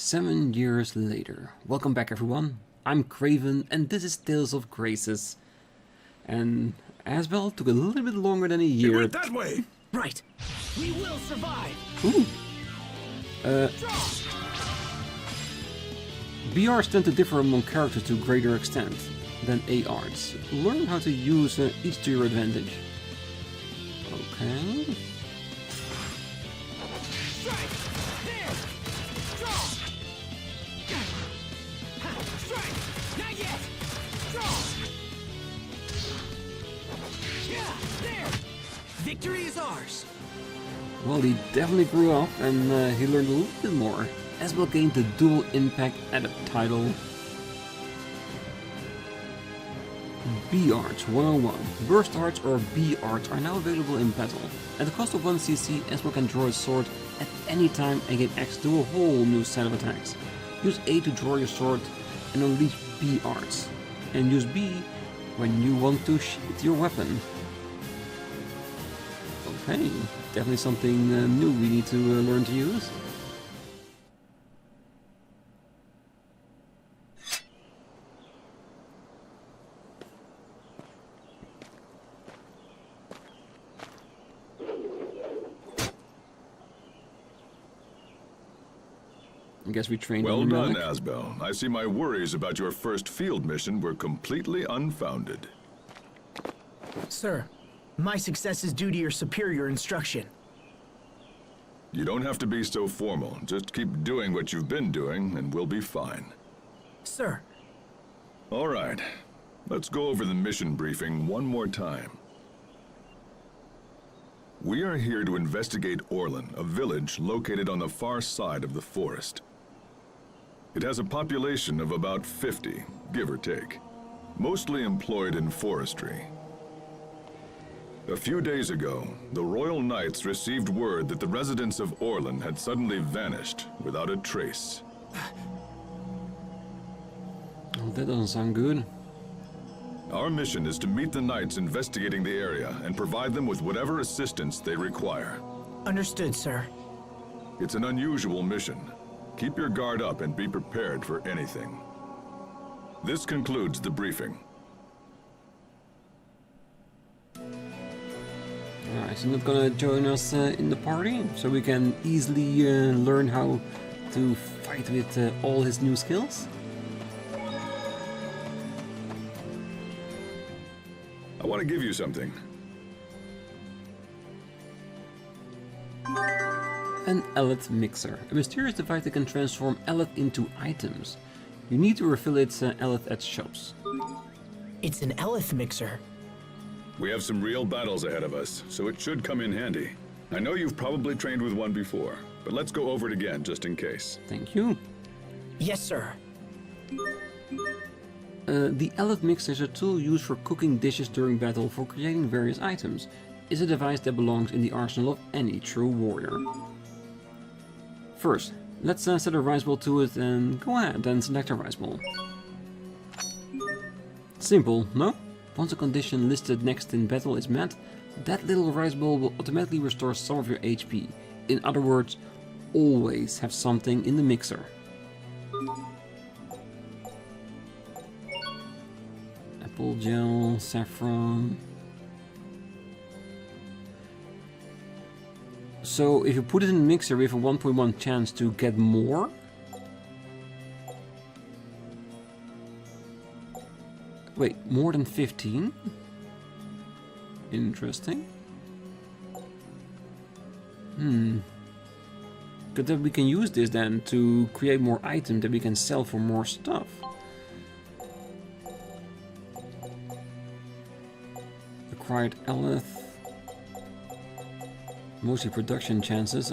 7 years later. Welcome back everyone. I'm Craven and this is Tales of Graces. And Asbel took a little bit longer than a year. It went that way! Right. We will survive! Ooh. BRs tend to differ among characters to a greater extent than ARs. Learn how to use each to your advantage. Okay. Strike! There! Draw! Strike! Not yet! Draw! Yeah! There! Victory is ours! Well, he definitely grew up and he learned a little bit more. Asbel gained the dual impact added title. B Arts 101. Burst Arts or B Arts are now available in battle. At the cost of 1 CC, Asbel can draw his sword at any time and gain access to a whole new set of attacks. Use A to draw your sword and unleash B Arts. And use B when you want to sheath your weapon. Okay, definitely something new we need to learn to use. I guess we trained Well on the done, relic. Asbel. I see my worries about your first field mission were completely unfounded. Sir, my success is due to your superior instruction. You don't have to be so formal. Just keep doing what you've been doing, and we'll be fine. Sir. All right. Let's go over the mission briefing one more time. We are here to investigate Orlan, a village located on the far side of the forest. It has a population of about 50, give or take, mostly employed in forestry. A few days ago, the Royal Knights received word that the residents of Orlan had suddenly vanished without a trace. Oh, that doesn't sound good. Our mission is to meet the Knights investigating the area and provide them with whatever assistance they require. Understood, sir. It's an unusual mission. Keep your guard up and be prepared for anything. This concludes the briefing. Alright, so not gonna join us in the party, so we can easily learn how to fight with all his new skills? I want to give you something. An Eleth Mixer, a mysterious device that can transform Eleth into items. You need to refill its Eleth at shops. It's an Eleth mixer. We have some real battles ahead of us, so it should come in handy. I know you've probably trained with one before, but let's go over it again just in case. Thank you. Yes, sir. The Eleth Mixer is a tool used for cooking dishes during battle for creating various items. It's a device that belongs in the arsenal of any true warrior. First, let's set a rice bowl to it and go ahead and select a rice bowl. Simple, no? Once a condition listed next in battle is met, that little rice bowl will automatically restore some of your HP. In other words, always have something in the mixer. Apple gel, saffron. So if you put it in the mixer, we have a 1.1 chance to get more. Wait, more than 15? Interesting. But then we can use this then to create more items that we can sell for more stuff. Acquired Eleth. Mostly production chances.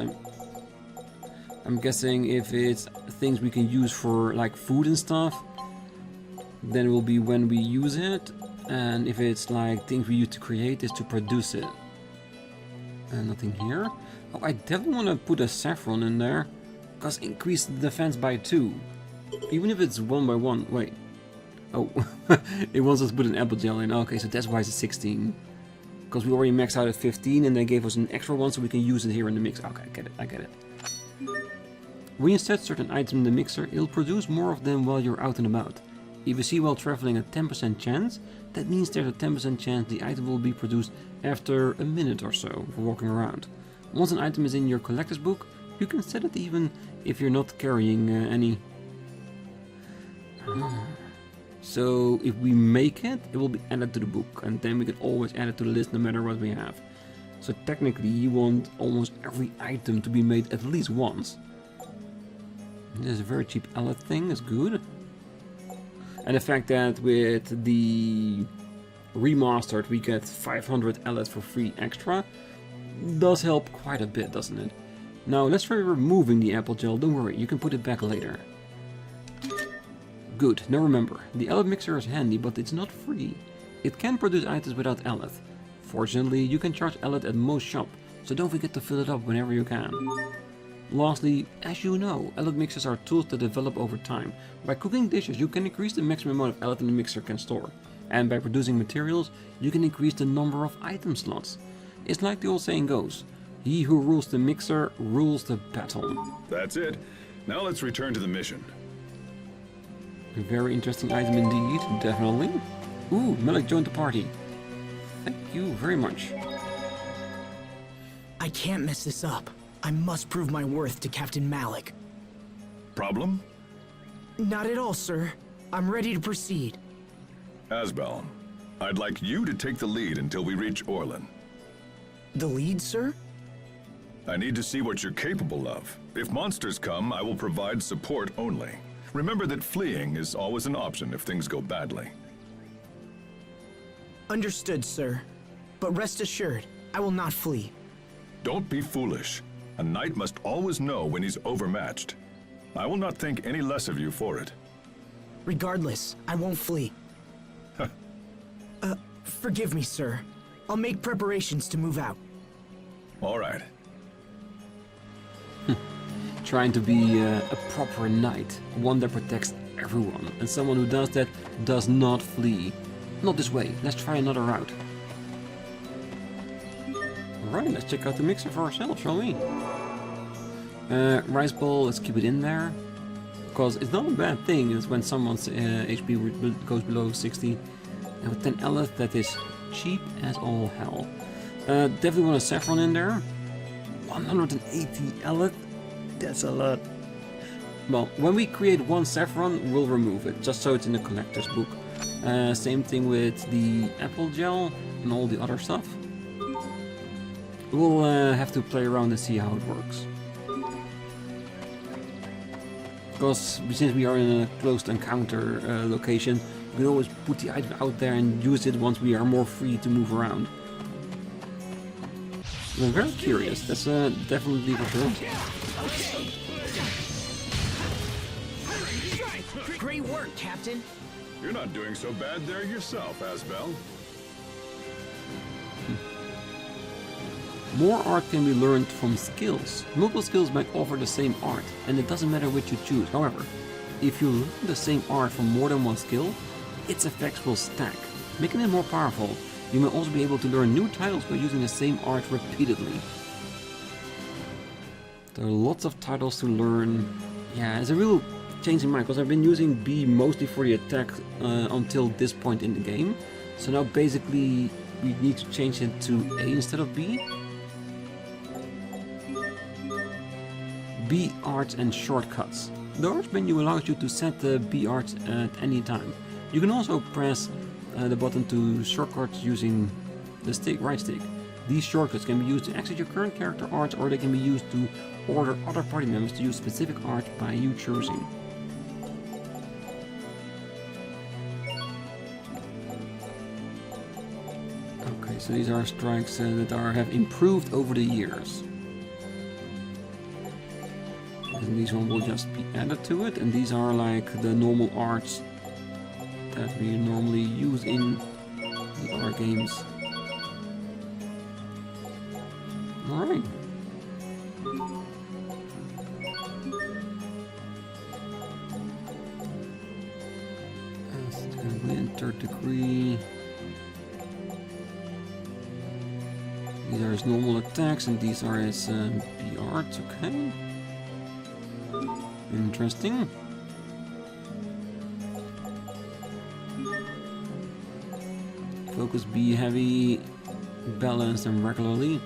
I'm guessing if it's things we can use for like food and stuff, then it will be when we use it, and if it's like things we use to create is to produce it. And nothing here. Oh, I definitely want to put a saffron in there, because increase the defense by 2. Even if it's 1 by 1. Wait. Oh, it wants us to put an apple gel in. Okay, so that's why it's a 16. Because we already maxed out at 15 and they gave us an extra one so we can use it here in the mix. Okay, I get it. When you set certain items in the mixer, it'll produce more of them while you're out and about. If you see while traveling a 10% chance, that means there's a 10% chance the item will be produced after a minute or so for walking around. Once an item is in your collector's book, you can set it even if you're not carrying any. So if we make it, it will be added to the book, and then we can always add it to the list no matter what we have. So technically you want almost every item to be made at least once. This is a very cheap alloy thing, that's good. And the fact that with the Remastered we get 500 alloys for free extra does help quite a bit, doesn't it? Now let's try removing the apple gel. Don't worry, you can put it back later. Good. Now remember, the alloy mixer is handy, but it's not free. It can produce items without alloy. Fortunately, you can charge alloy at most shops, so don't forget to fill it up whenever you can. Lastly, as you know, alloy mixers are tools that develop over time. By cooking dishes, you can increase the maximum amount of alloy the mixer can store. And by producing materials, you can increase the number of item slots. It's like the old saying goes, he who rules the mixer rules the battle. That's it. Now let's return to the mission. A very interesting item indeed, definitely. Ooh, Malik joined the party. Thank you very much. I can't mess this up. I must prove my worth to Captain Malik. Problem? Not at all, sir. I'm ready to proceed. Asbel, I'd like you to take the lead until we reach Orlan. The lead, sir? I need to see what you're capable of. If monsters come, I will provide support only. Remember that fleeing is always an option if things go badly. Understood, sir. But rest assured, I will not flee. Don't be foolish. A knight must always know when he's overmatched. I will not think any less of you for it. Regardless, I won't flee. Forgive me, sir. I'll make preparations to move out. All right. Trying to be a proper knight, one that protects everyone, and someone who does that does not flee. Not this way, let's try another route. Alright, let's check out the mixer for ourselves, shall we? Rice bowl, let's keep it in there. Because it's not a bad thing is when someone's HP goes below 60. And with 10 alloy, that is cheap as all hell. Definitely want a saffron in there. 180 alloy, that's a lot. Well, when we create one saffron, we'll remove it, just so it's in the collector's book. Same thing with the apple gel and all the other stuff. We'll have to play around and see how it works. Because since we are in a closed encounter location, we can always put the item out there and use it once we are more free to move around. I'm very curious, that's definitely for sure. Great work, Captain. You're not doing so bad there yourself, Asbel. More art can be learned from skills. Multiple skills might offer the same art, and it doesn't matter which you choose. However, if you learn the same art from more than one skill, its effects will stack, making it more powerful. You may also be able to learn new titles by using the same art repeatedly. There are lots of titles to learn. Yeah, it's a real change in mind, because I've been using B mostly for the attack until this point in the game. So now basically we need to change it to A instead of B. B arts and shortcuts. The arts menu allows you to set the B arts at any time. You can also press the button to shortcuts using the right stick. These shortcuts can be used to exit your current character arts, or they can be used to order other party members to use specific art by you choosing. Okay, so these are strikes that have improved over the years. And these one will just be added to it, and these are like the normal arts that we normally use in the other games. Alright. That's going to be in third degree. These are his normal attacks, and these are his B arts, okay. Interesting. Focus be heavy, balanced and regularly.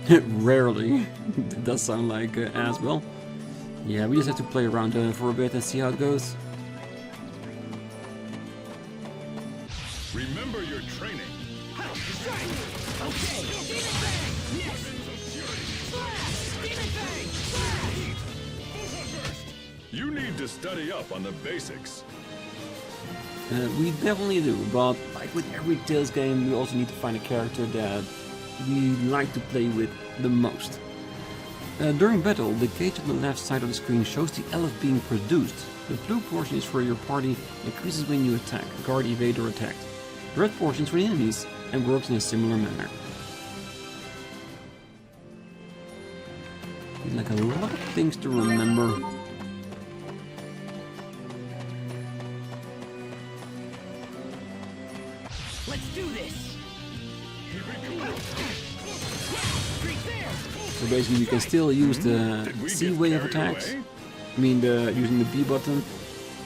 Rarely. It does sound like Asbel. Yeah, we just have to play around for a bit and see how it goes. Remember your training. Okay. You need to study up on the basics. We definitely do, but like with every Tales game, we also need to find a character that we like to play with the most. During battle, the gauge on the left side of the screen shows the elf being produced. The blue portion is for your party, increases when you attack, guard, evade or attack. The red portion is for the enemies and works in a similar manner. Like a lot of things to remember. Let's do this. So basically, you can still use the C way of attacks. I mean, using the B button,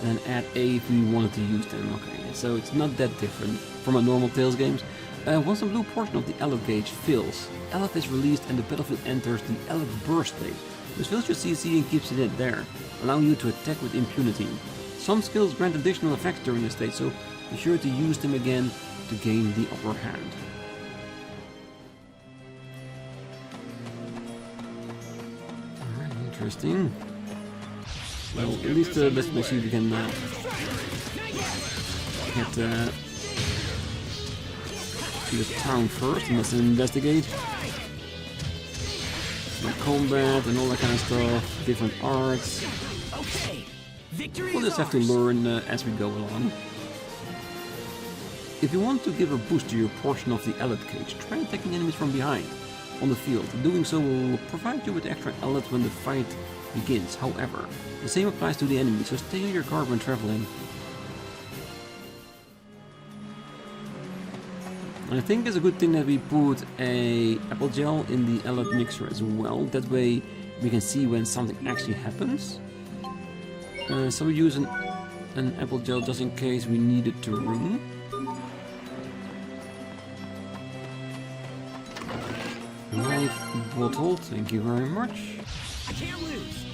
and add A if we wanted to use them. Okay, so it's not that different from a normal Tales games. Once the blue portion of the Elf gauge fills, Elf is released and the battlefield enters the Elf burst state. This fills your CC and keeps it there, allowing you to attack with impunity. Some skills grant additional effects during this state, so be sure to use them again to gain the upper hand. Alright, interesting. Well, at least let's see if we can get to the town first and let's investigate. The combat and all that kind of stuff, different arts. We'll just have to learn as we go along. If you want to give a boost to your portion of the alert gauge, try attacking enemies from behind on the field. Doing so will provide you with extra alert when the fight begins. However, the same applies to the enemy, so stay on your guard when traveling. I think it's a good thing that we put a apple gel in the alert mixer as well. That way we can see when something actually happens. So we use an apple gel just in case we need it to ring. Life bottle, thank you very much. I can't lose.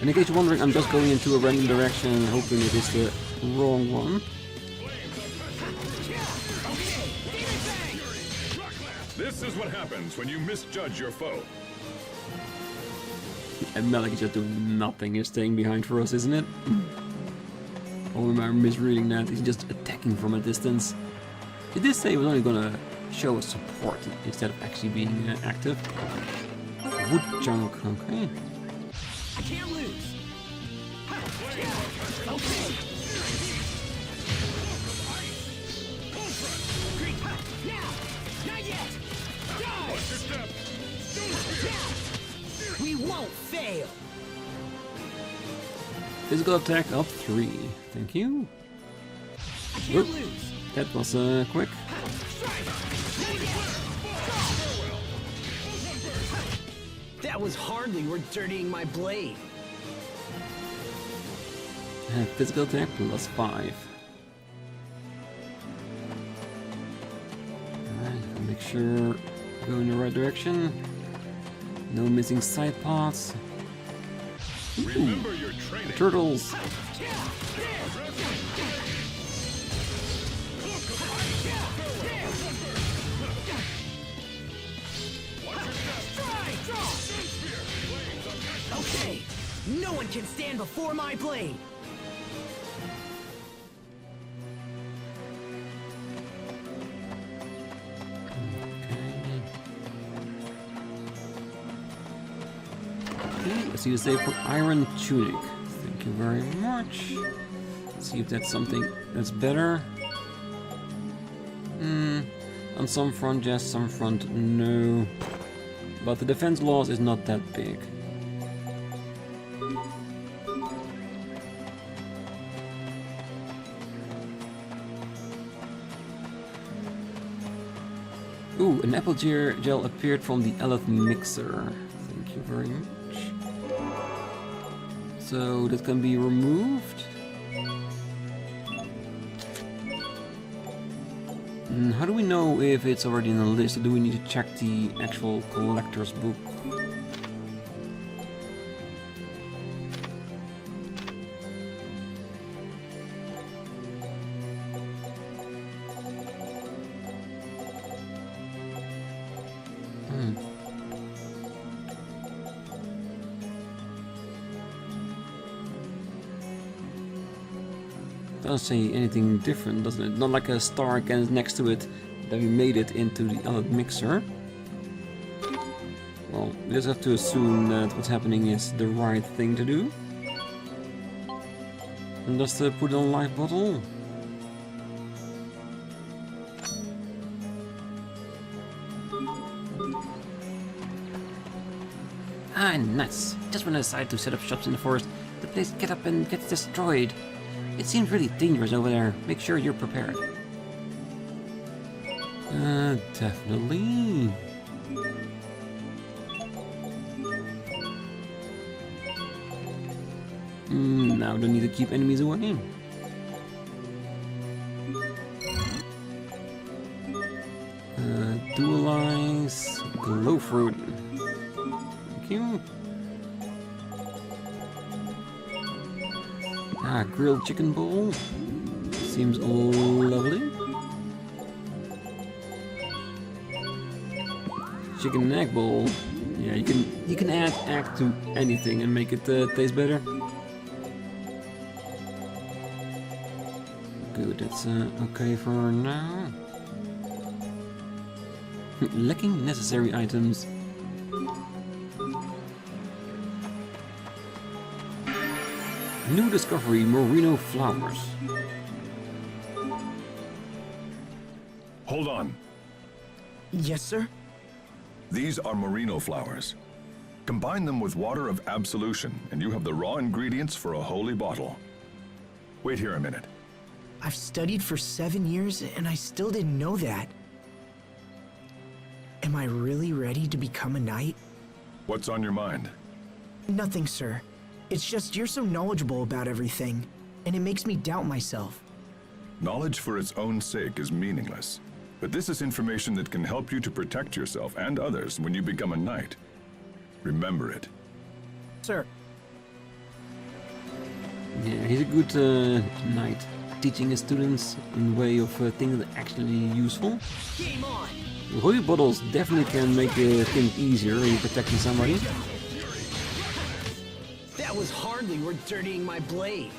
And in case you're wondering, I'm just going into a random direction and hoping it is the wrong one. This is what happens when you misjudge your foe. And Malik is just doing nothing, he's staying behind for us, isn't it? Or am I misreading that? He's just attacking from a distance. It did say it was only gonna show us support instead of actually being active. Wood junk, okay. I can't lose. Okay. We won't fail. Physical attack up 3. Thank you. I can't lose. That was quick. That was hardly worth dirtying my blade. Physical attack plus 5. Alright, make sure go in the right direction. No missing side paths. Remember your training. Turtles. Okay, no one can stand before my blade. Let's see the save for Iron Tunic. Thank you very much. Let's see if that's something that's better. On some front, yes, some front, no. But the defense loss is not that big. Ooh, an apple gel appeared from the Elf mixer. Thank you very much. So that can be removed. How do we know if it's already in the list, or do we need to check the actual collector's book? Doesn't say anything different, doesn't it? Not like a star against next to it that we made it into the other mixer. Well, we just have to assume that what's happening is the right thing to do. And just put it on a live bottle. Ah, nuts. Just when I decided to set up shops in the forest, the place gets up and gets destroyed. It seems really dangerous over there. Make sure you're prepared. Definitely. Now we don't need to keep enemies away. Dualize glow fruit. Thank you. Ah, grilled chicken bowl. Seems lovely. Chicken and egg bowl. Yeah, you can add egg to anything and make it taste better. Good, that's okay for now. Lacking necessary items. New discovery, merino flowers. Hold on. Yes, sir? These are merino flowers. Combine them with water of absolution, and you have the raw ingredients for a holy bottle. Wait here a minute. I've studied for 7 years, and I still didn't know that. Am I really ready to become a knight? What's on your mind? Nothing, sir. It's just you're so knowledgeable about everything, and it makes me doubt myself. Knowledge for its own sake is meaningless. But this is information that can help you to protect yourself and others when you become a knight. Remember it. Sir. Yeah, he's a good knight, teaching his students in a way of things that are actually useful. Game on. Holy bottles definitely can make things easier when you're protecting somebody. That was hardly worth dirtying my blade.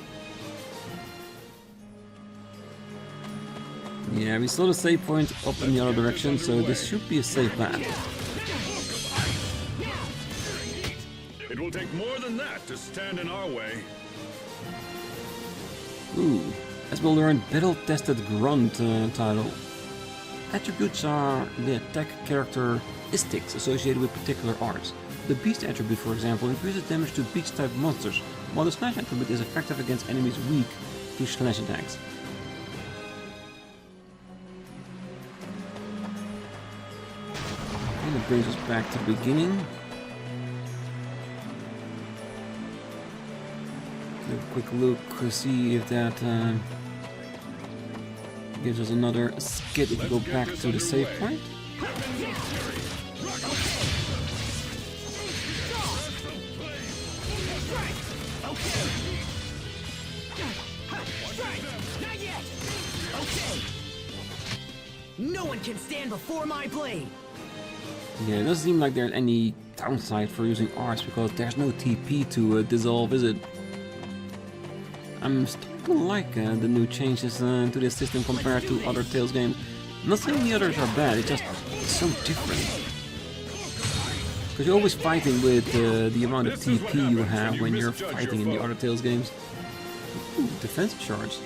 Yeah, we saw the save point up in the other direction, so this should be a safe path. It will take more than that to stand in our way. Ooh, Asbel learned battle-tested grunt title. Attributes are the attack characteristics associated with particular arts. The beast attribute, for example, increases damage to beast-type monsters, while the slash attribute is effective against enemies weak to slash attacks. And it brings us back to the beginning. Give a quick look to see if that gives us another skid if we go back to the save point. No one can stand before my blade. Yeah, it doesn't seem like there's any downside for using arts because there's no TP to dissolve, is it? I'm starting to like the new changes to this system compared to other Tales games. I'm not saying the others are bad, it's just so different. Because you're always fighting with the amount of TP you have when you're fighting in the other Tales games. Ooh, defense shards.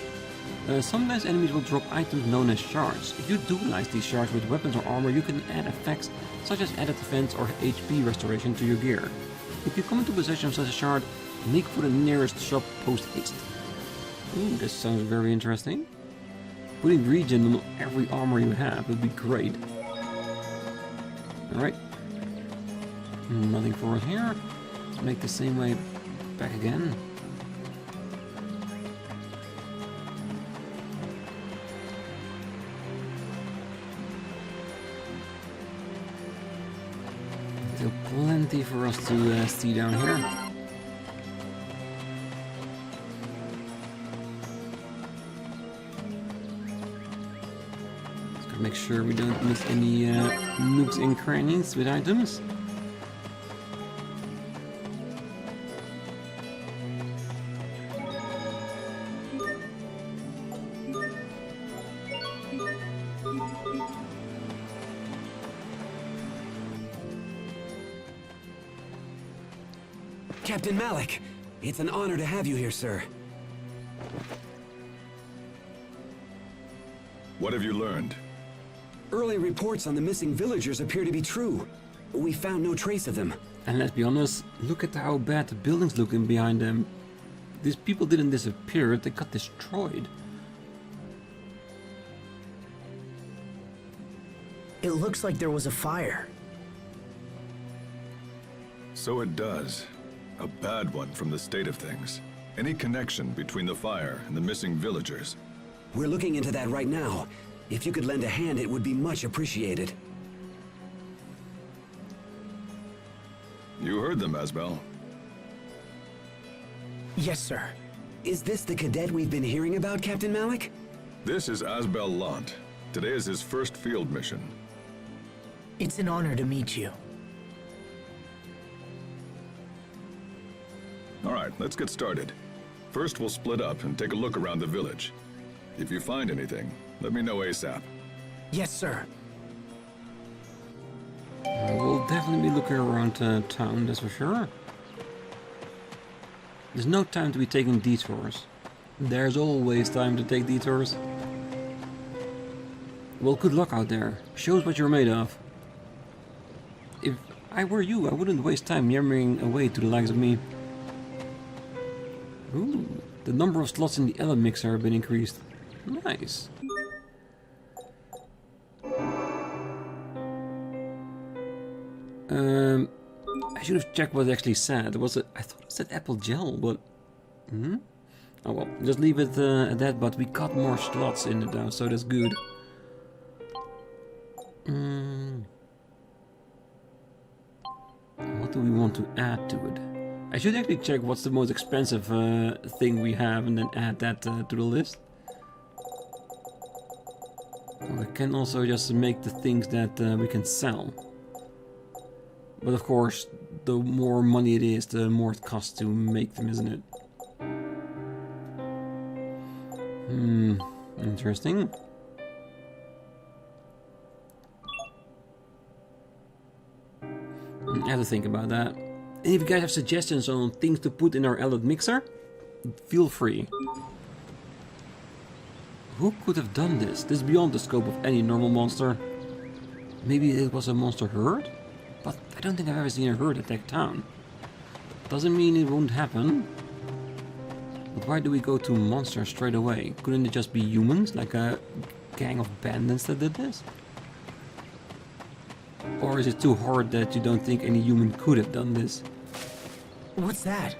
Sometimes enemies will drop items known as shards. If you dualize these shards with weapons or armor, you can add effects such as added defense or HP restoration to your gear. If you come into possession of such a shard, make for the nearest shop post haste. Ooh, this sounds very interesting. Putting regen on every armor you have would be great. Alright. Nothing for us here. Let's make the same way back again. plenty for us to see down here. Just gotta make sure we don't miss any nooks and crannies with items. Captain Malik, it's an honor to have you here, sir. What have you learned? Early reports on the missing villagers appear to be true. We found no trace of them. And let's be honest, look at how bad the buildings look in behind them. These people didn't disappear, they got destroyed. It looks like there was a fire. So it does. A bad one from the state of things. Any connection between the fire and the missing villagers? We're looking into that right now. If you could lend a hand, it would be much appreciated. You heard them, Asbel. Yes, sir. Is this the cadet we've been hearing about, Captain Malik? This is Asbel Lhant. Today is his first field mission. It's an honor to meet you. All right, let's get started. First, we'll split up and take a look around the village. If you find anything, let me know ASAP. Yes, sir. We'll definitely be looking around town, that's for sure. There's no time to be taking detours. There's always time to take detours. Well, good luck out there. Shows what you're made of. If I were you, I wouldn't waste time yammering away to the likes of me. Ooh, the number of slots in the Ella mixer have been increased. Nice. I should have checked what it actually said. I thought it said apple gel, but... Oh well, just leave it at that, but we got more slots in it now, so that's good. What do we want to add to it? I should actually check what's the most expensive thing we have and then add that to the list. Well, we can also just make the things that we can sell. But of course, the more money it is, the more it costs to make them, isn't it? Interesting. I have to think about that. And if you guys have suggestions on things to put in our Elliot mixer, feel free. Who could have done this? This is beyond the scope of any normal monster. Maybe it was a monster herd? But I don't think I've ever seen a herd attack town. Doesn't mean it won't happen. But why do we go to monsters straight away? Couldn't it just be humans, like a gang of bandits that did this? Or is it too hard that you don't think any human could have done this? What's that?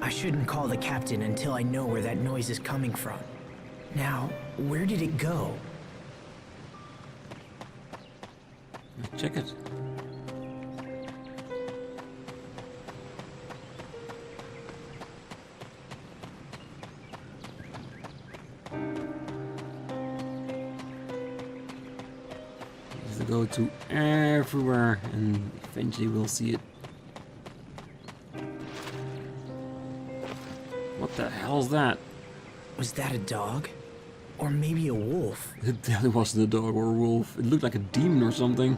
I shouldn't call the captain until I know where that noise is coming from. Now, where did it go? Check it. Go to everywhere and eventually we'll see it. What the hell's that? Was that a dog? Or maybe a wolf? It definitely wasn't a dog or a wolf. It looked like a demon or something.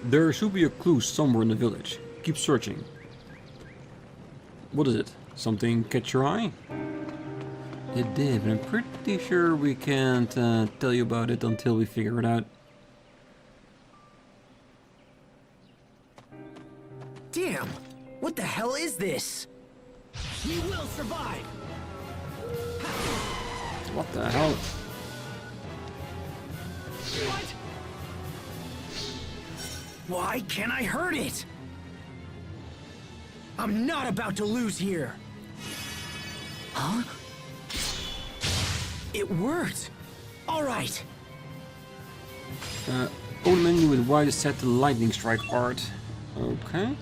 There should be a clue somewhere in the village. Keep searching. What is it? Something catch your eye? It did, but I'm pretty sure we can't tell you about it until we figure it out. Damn! What the hell is this? We will survive! What the hell? What? Why can't I hurt it? I'm not about to lose here. Huh? It worked. All right. Own menu with Y to set the lightning strike art. Okay.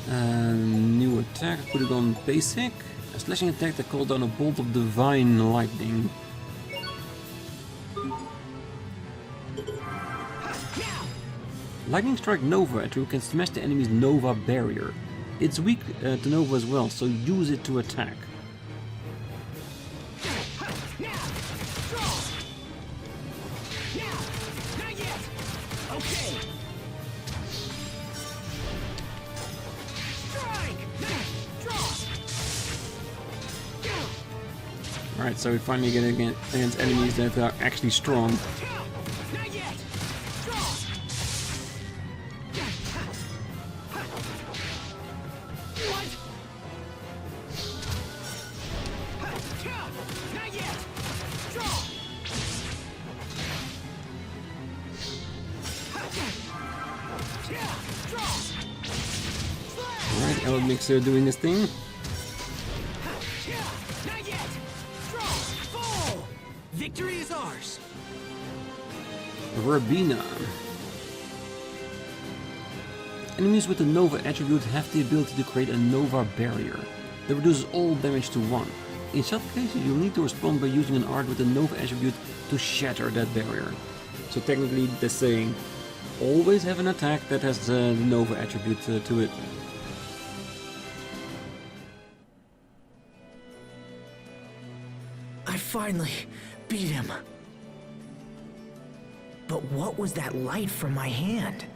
New attack, put it on basic. A slashing attack that calls down a bolt of divine lightning. Lightning Strike Nova attribute can smash the enemy's Nova barrier. It's weak to Nova as well, so use it to attack. Alright, so we finally get against enemies that are actually strong. Alright, Element Mixer doing his thing. Victory is ours. Verbena. Enemies with the Nova attribute have the ability to create a Nova barrier that reduces all damage to 1. In such cases, you'll need to respond by using an art with the Nova attribute to shatter that barrier. So technically, they're saying always have an attack that has the Nova attribute to it. I finally beat him. But what was that light from my hand?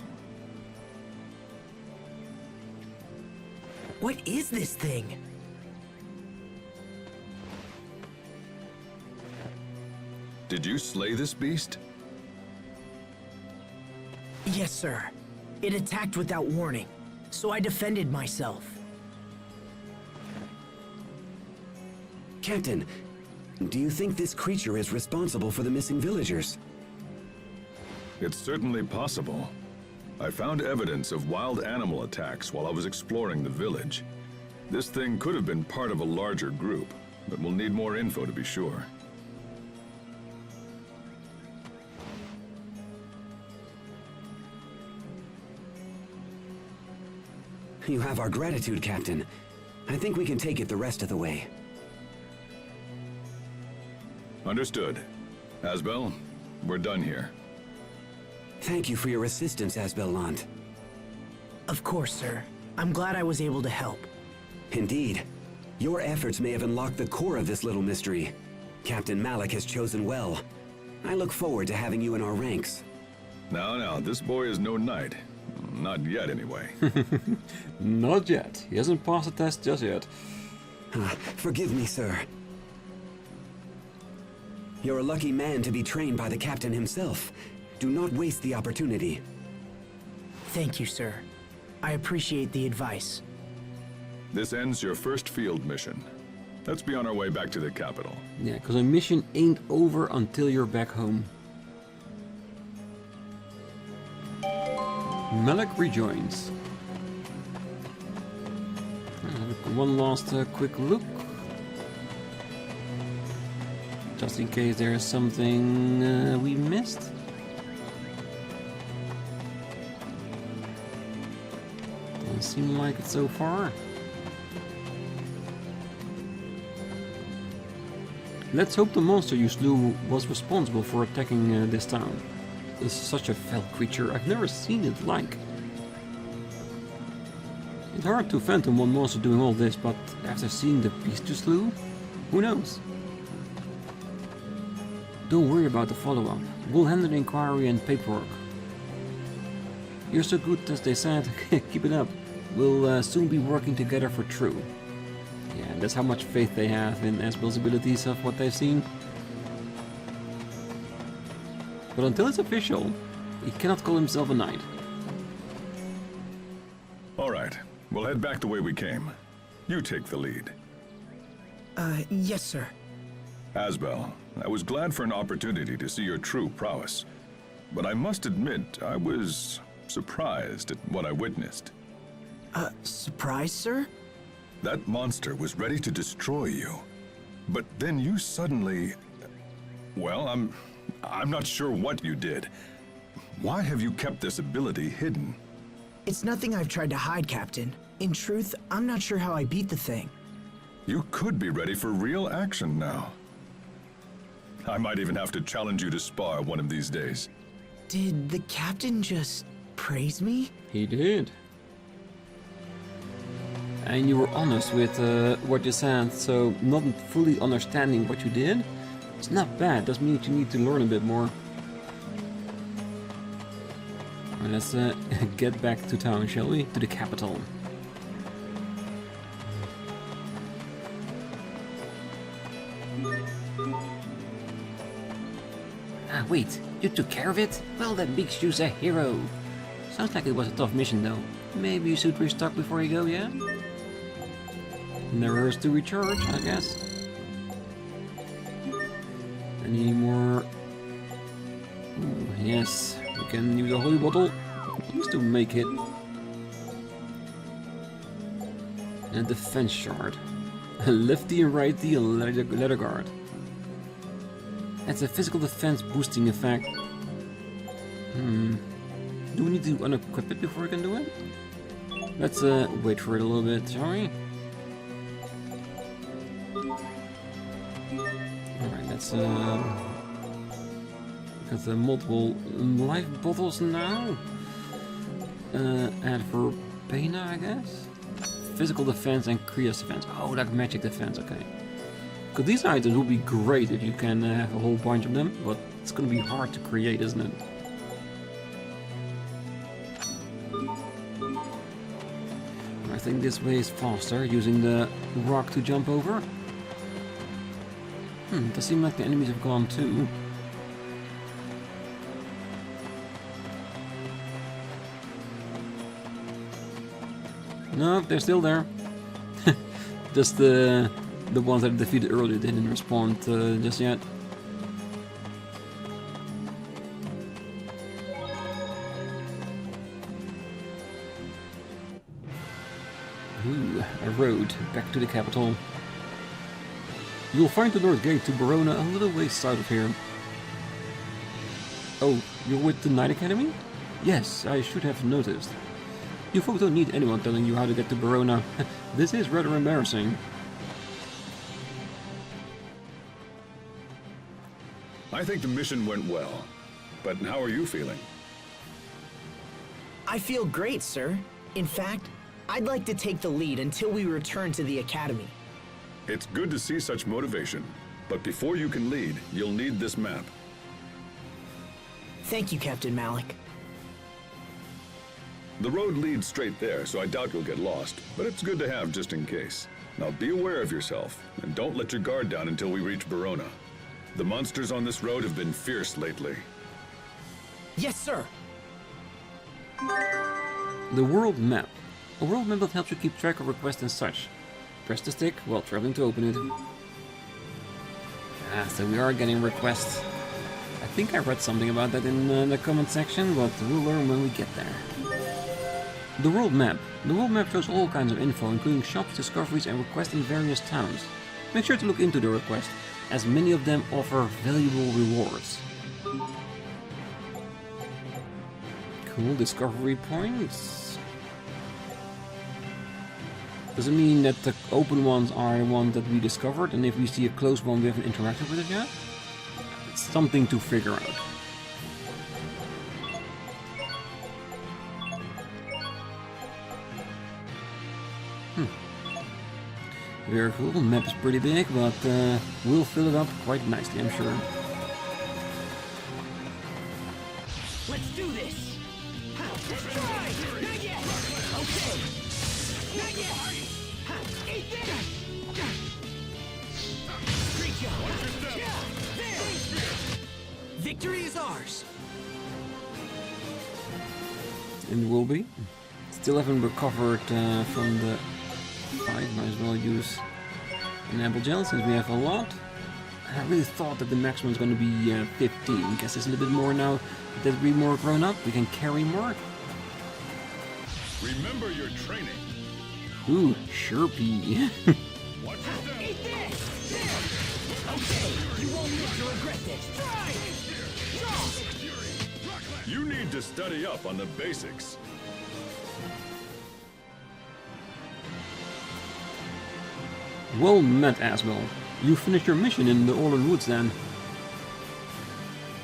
What is this thing? Did you slay this beast? Yes, sir. It attacked without warning, so I defended myself. Captain, do you think this creature is responsible for the missing villagers? It's certainly possible. I found evidence of wild animal attacks while I was exploring the village. This thing could have been part of a larger group, but we'll need more info to be sure. You have our gratitude, Captain. I think we can take it the rest of the way. Understood. Asbel, we're done here. Thank you for your assistance, Asbel Lhant. Of course, sir. I'm glad I was able to help. Indeed. Your efforts may have unlocked the core of this little mystery. Captain Malik has chosen well. I look forward to having you in our ranks. Now, this boy is no knight. Not yet, anyway. Not yet. He hasn't passed the test just yet. Forgive me, sir. You're a lucky man to be trained by the captain himself. Do not waste the opportunity. Thank you, sir. I appreciate the advice. This ends your first field mission. Let's be on our way back to the capital. Yeah, because a mission ain't over until you're back home. Malik rejoins. One last quick look. Just in case there's something we missed. Doesn't seem like it so far. Let's hope the monster you slew was responsible for attacking this town. It's such a fell creature, I've never seen it like. It's hard to fathom one monster doing all this, but after seeing the beast you slew, who knows? Don't worry about the follow-up. We'll handle the inquiry and paperwork. You're so good, as they said. Keep it up. We'll soon be working together for true. Yeah, that's how much faith they have in Asbel's abilities of what they've seen. But until it's official, he cannot call himself a knight. All right, we'll head back the way we came. You take the lead. Yes, sir. Asbel, I was glad for an opportunity to see your true prowess. But I must admit, I was surprised at what I witnessed. Surprise, sir? That monster was ready to destroy you. But then you suddenly... Well, I'm not sure what you did. Why have you kept this ability hidden? It's nothing I've tried to hide, Captain. In truth, I'm not sure how I beat the thing. You could be ready for real action now. I might even have to challenge you to spar one of these days. Did the Captain just praise me? He did. And you were honest with what you said, so not fully understanding what you did, it's not bad. Does mean you need to learn a bit more. Well, let's get back to town, shall we? To the capital. Ah, wait, you took care of it? Well, that makes you a hero. Sounds like it was a tough mission, though. Maybe you should restock before you go, yeah? Never hurts to recharge, I guess. Any more? Ooh, yes, we can use a holy bottle just to make it. And a defense shard. Lefty and righty and leather guard. That's a physical defense boosting effect. Do we need to unequip it before we can do it? Let's wait for it a little bit, shall we? Alright, let's got the multiple life bottles now. Add for Pena, I guess? Physical defense and Kriya's defense. Oh, like magic defense, okay. Because these items would be great if you can have a whole bunch of them, but it's gonna be hard to create, isn't it? I think this way is faster, using the rock to jump over. It does seem like the enemies have gone too. No, they're still there. Just the ones that I defeated earlier didn't respond just yet. Ooh, a road back to the capital. You'll find the north gate to Verona a little ways south of here. Oh, you're with the Knight Academy? Yes, I should have noticed. You folks don't need anyone telling you how to get to Verona. This is rather embarrassing. I think the mission went well. But how are you feeling? I feel great, sir. In fact, I'd like to take the lead until we return to the Academy. It's good to see such motivation. But before you can lead, you'll need this map. Thank you, Captain Malik. The road leads straight there, so I doubt you'll get lost. But it's good to have just in case. Now be aware of yourself, and don't let your guard down until we reach Verona. The monsters on this road have been fierce lately. Yes, sir. The world map. A world map that helps you keep track of requests and such. Press the stick while traveling to open it. Ah, so we are getting requests. I think I read something about that in the comment section, but we'll learn when we get there. The world map. The world map shows all kinds of info, including shops, discoveries, and requests in various towns. Make sure to look into the request, as many of them offer valuable rewards. Cool, discovery points. Does it mean that the open ones are the ones that we discovered, and if we see a closed one we haven't interacted with it yet? It's something to figure out. Very cool, the map is pretty big, but we'll fill it up quite nicely, I'm sure. Let's do this! Let's try! Not yet! Okay! Not yet! Eat this! Reach out! There! Victory is ours! And will be. Still haven't recovered from the fight. Might as well use an apple gel since we have a lot. I really thought that the maximum is going to be 15. Guess it's a little bit more now that we're more grown up. We can carry more. Remember your training. Ooh, Sherpy. Watch your step. Eat this! Okay, you won't live to regret this. You need to study up on the basics. Well met, Asbel. You finished your mission in the Orland Woods then.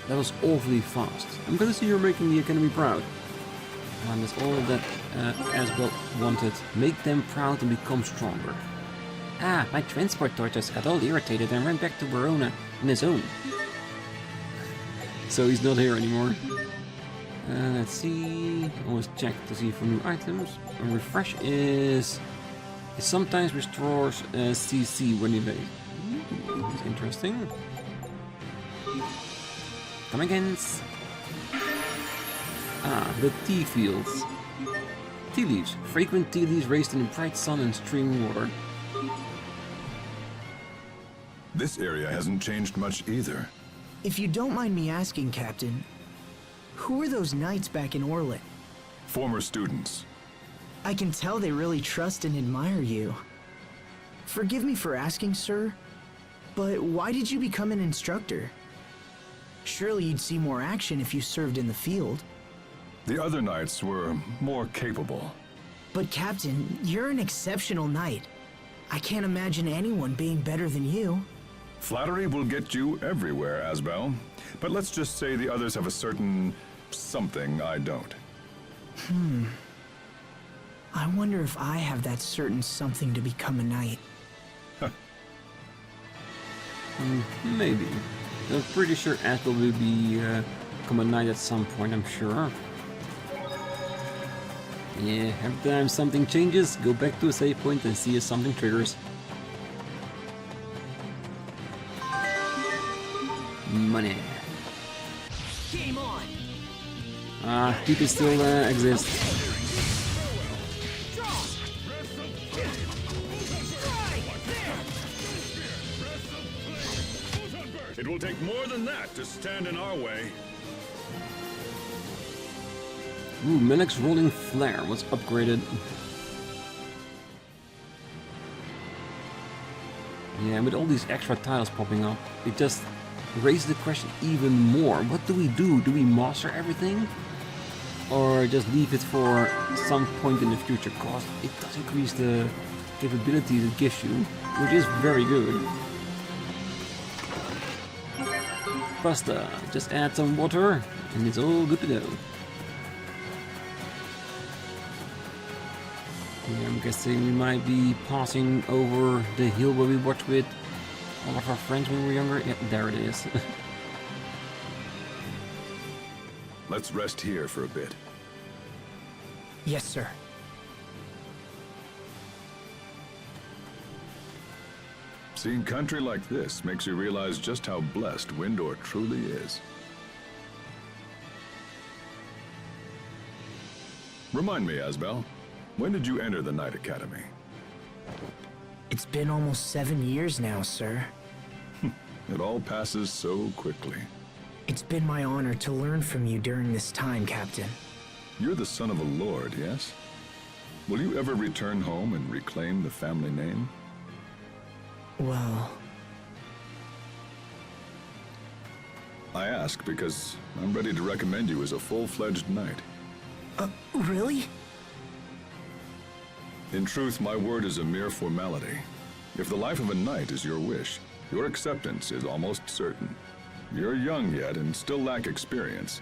That was awfully fast. I'm gonna see you're making the Academy proud. And that's all that Asbel wanted. Make them proud and become stronger. Ah, my transport tortoise got all irritated and ran back to Verona in his own. So he's not here anymore. Let's see. Always check to see for new items. A refresh is... It sometimes restores CC when you leave. That's interesting. Come against. Ah, the tea fields. Tea leaves. Fragrant tea leaves raised in the bright sun and streaming water. This area hasn't changed much either. If you don't mind me asking, Captain, who were those knights back in Orland? Former students. I can tell they really trust and admire you. Forgive me for asking, sir, but why did you become an instructor? Surely you'd see more action if you served in the field. The other knights were more capable. But Captain, you're an exceptional knight. I can't imagine anyone being better than you. Flattery will get you everywhere, Asbel. But let's just say the others have a certain something I don't. I wonder if I have that certain something to become a knight. Maybe. I'm pretty sure Asbel will become a knight at some point, I'm sure. Yeah, every time something changes, go back to a save point and see if something triggers. Money. Game on! Ah, people still exist. It will take more than that to stand in our way. Ooh, Melik's Rolling Flare was upgraded. Yeah, with all these extra tiles popping up, it just raises the question even more. What do we do? Do we master everything? Or just leave it for some point in the future? Because it does increase the capabilities it gives you, which is very good. Pasta, just add some water and it's all good to go. Yeah, I'm guessing we might be passing over the hill where we watched with all of our friends when we were younger. Yep, there it is. Let's rest here for a bit. Yes, sir. Seeing country like this makes you realize just how blessed Windor truly is. Remind me, Asbel, when did you enter the Knight Academy? It's been almost 7 years now, sir. It all passes so quickly. It's been my honor to learn from you during this time, Captain. You're the son of a lord, yes? Will you ever return home and reclaim the family name? Well... I ask because I'm ready to recommend you as a full-fledged knight. Really? In truth, my word is a mere formality. If the life of a knight is your wish, your acceptance is almost certain. You're young yet and still lack experience,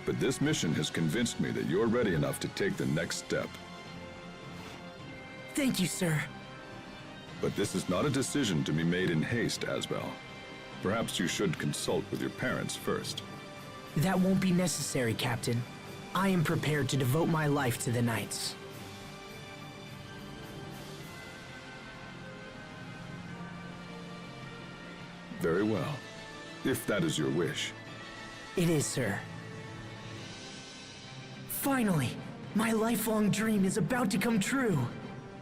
but this mission has convinced me that you're ready enough to take the next step. Thank you, sir. But this is not a decision to be made in haste, Asbel. Perhaps you should consult with your parents first. That won't be necessary, Captain. I am prepared to devote my life to the Knights. Very well, if that is your wish. It is, sir. Finally! My lifelong dream is about to come true.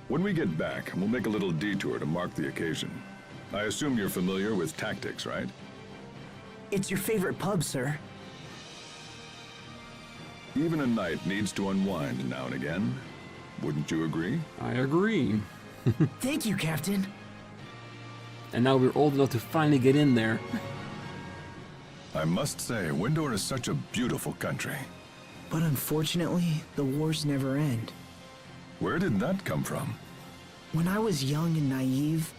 When we get back, we'll make a little detour to mark the occasion. I assume you're familiar with tactics, right? It's your favorite pub, sir. Even a knight needs to unwind now and again. Wouldn't you agree? I agree. Thank you, Captain. And now we're old enough to finally get in there. I must say, Windor is such a beautiful country. But unfortunately, the wars never end. Where did that come from? When I was young and naive,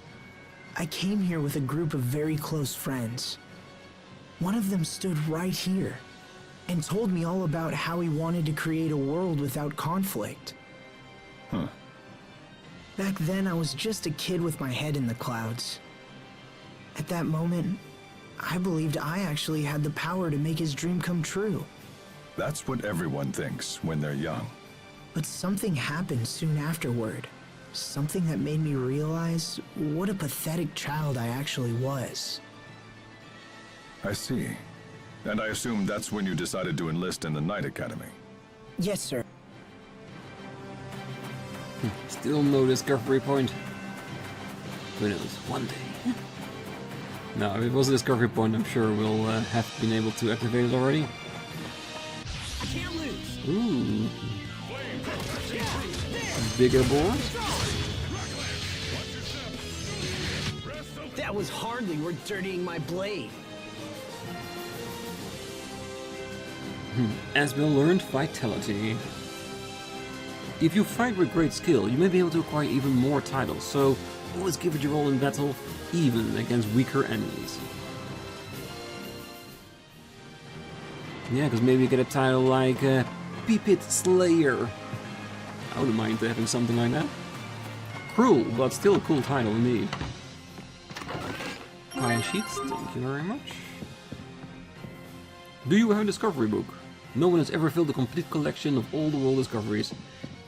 I came here with a group of very close friends. One of them stood right here and told me all about how he wanted to create a world without conflict. Huh. Back then, I was just a kid with my head in the clouds. At that moment, I believed I actually had the power to make his dream come true. That's what everyone thinks when they're young. But something happened soon afterward. Something that made me realize what a pathetic child I actually was. I see. And I assume that's when you decided to enlist in the Knight Academy. Yes, sir. Still no discovery point. Who knows, one day. No, if it was a discovery point, I'm sure we'll have been able to activate it already. I can't lose. Ooh. Bigger board. That was hardly worth dirtying my blade. Asbel learned Vitality. If you fight with great skill, you may be able to acquire even more titles, so always give it your all in battle, even against weaker enemies. Yeah, because maybe you get a title like Peepit Slayer. I wouldn't mind having something like that. Cruel, but still a cool title indeed. Fire sheets, thank you very much. Do you have a discovery book? No one has ever filled a complete collection of all the world discoveries.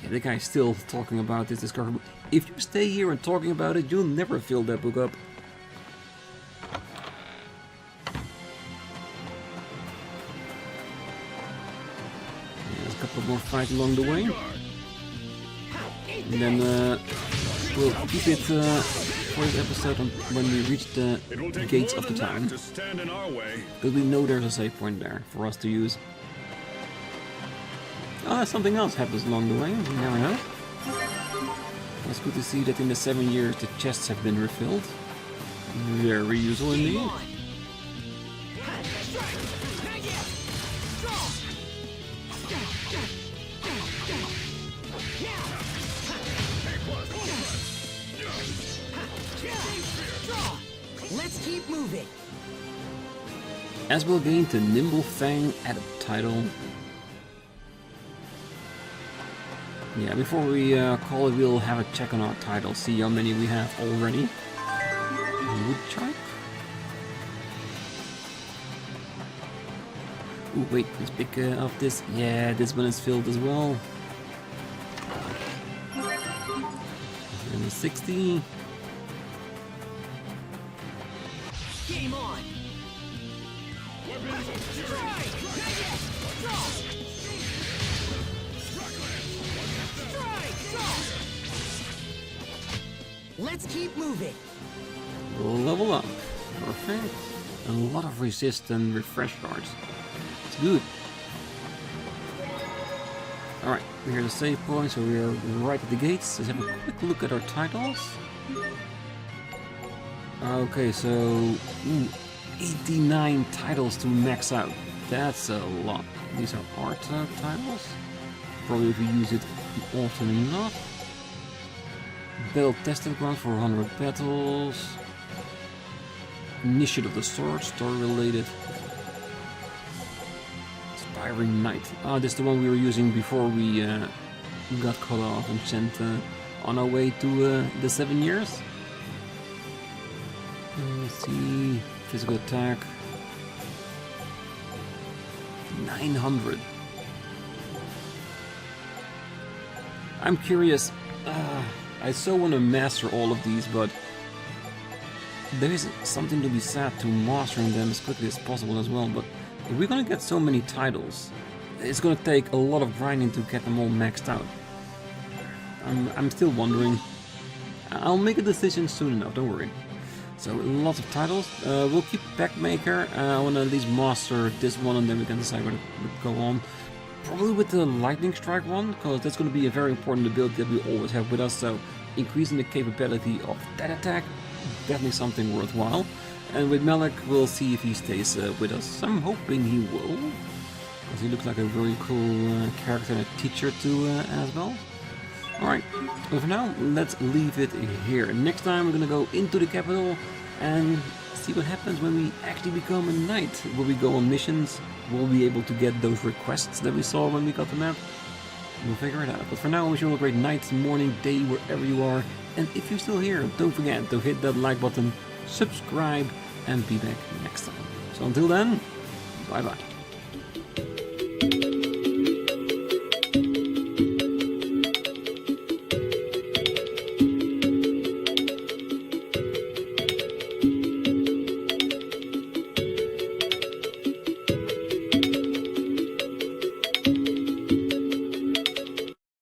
Yeah, the guy's still talking about this discovery book. If you stay here and talking about it, you'll never fill that book up. Yeah, there's a couple more fights along the way. And then we'll keep it for this episode when we reach the gates of the town. Because we know there's a save point there for us to use. Oh, something else happens along the way, you never know. It's good to see that in the 7 years the chests have been refilled. Very useful indeed. Let's keep moving. Asbel gained the Nimble Fang added title. Yeah, before we call it, we'll have a check on our title, see how many we have already. Woodchuck. Ooh, wait, let's pick up this. Yeah, this one is filled as well. 60. Game on. Let's keep moving. Level up. Perfect. A lot of resist and refresh cards. It's good. Alright, we're at the save point, so we're right at the gates. Let's have a quick look at our titles. Okay, so 89 titles to max out. That's a lot. These are art titles. Probably if we use it often enough. Battle tested ground for 100 battles. Initiate of the sword, story related. Inspiring Knight. Ah, this is the one we were using before we got cut off and sent on our way to the 7 years. Let's see. Physical attack. 900. I'm curious. I so want to master all of these, but there is something to be said to mastering them as quickly as possible as well. But if we're gonna get so many titles, it's gonna take a lot of grinding to get them all maxed out. I'm still wondering. I'll make a decision soon enough, don't worry. So lots of titles. We'll keep Packmaker. I want to at least master this one and then we can decide where to go on. Probably with the Lightning Strike one, because that's going to be a very important ability that we always have with us. So increasing the capability of that attack, definitely something worthwhile. And with Malik, we'll see if he stays with us. I'm hoping he will, because he looks like a very cool character and a teacher to Asbel. Alright, but for now, let's leave it here. Next time we're gonna go into the capital and see what happens when we actually become a knight. Will we go on missions? Will we be able to get those requests that we saw when we got the map? We'll figure it out. But for now, I wish you all a great night, morning, day, wherever you are. And if you're still here, don't forget to hit that like button, subscribe, and be back next time. So until then, bye bye.